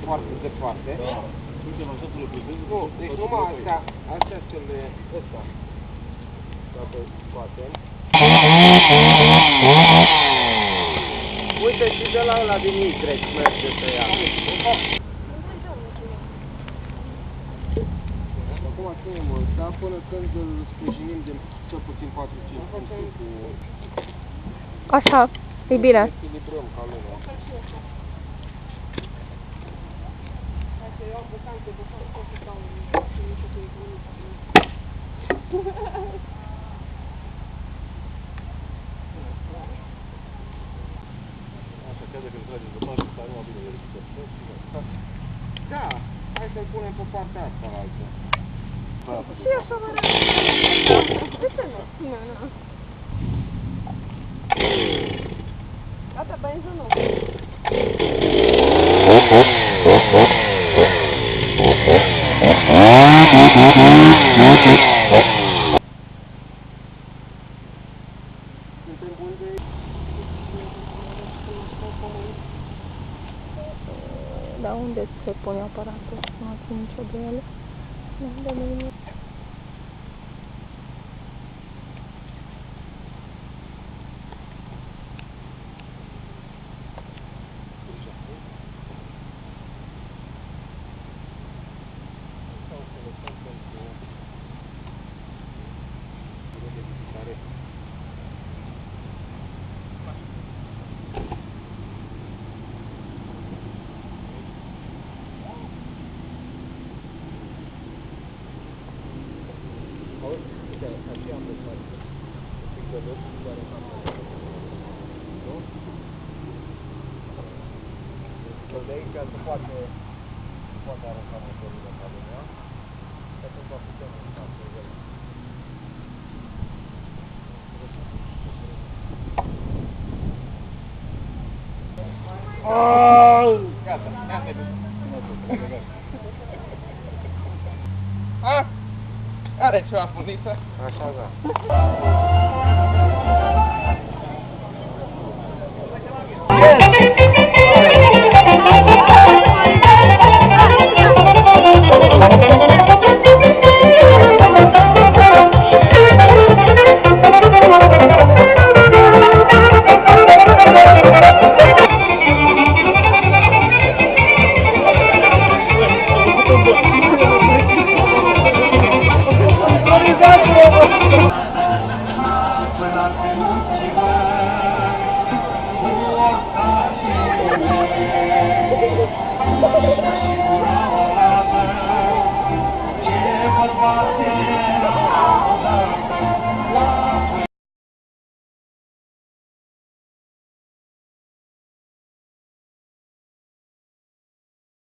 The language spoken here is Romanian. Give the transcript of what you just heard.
foarte departe. Da. Suntem așa să le privim? Nu, deci numai astea, astea sunt le... ăsta. Dacă îl scoatem. Uite și de la ăla din Y merge pe ea. Acum ținem ăsta până când îl sprijinim de cel puțin 4-5 cu... Așa, e bine. Echilibrăm ca lumea. Așa, chiar dacă îmi trageți de pași, dar nu bine verificat. Da, hai să-l punem pe partea asta la altă. Și așa vă de ce nu? Nu. Gata, benzinul. Suntem buni de... Dar unde se pune aparatul? Nu țin nicio de ele. Unde nu e. Uite, așa am lăsat. Un pic de loc și doar în capul. Nu? Că de aici se poate arăta motorul de ca lumea. Și atunci va putea în capul de el. Gata, gata. Ah! Are ceva funiță? Așa, da. Ce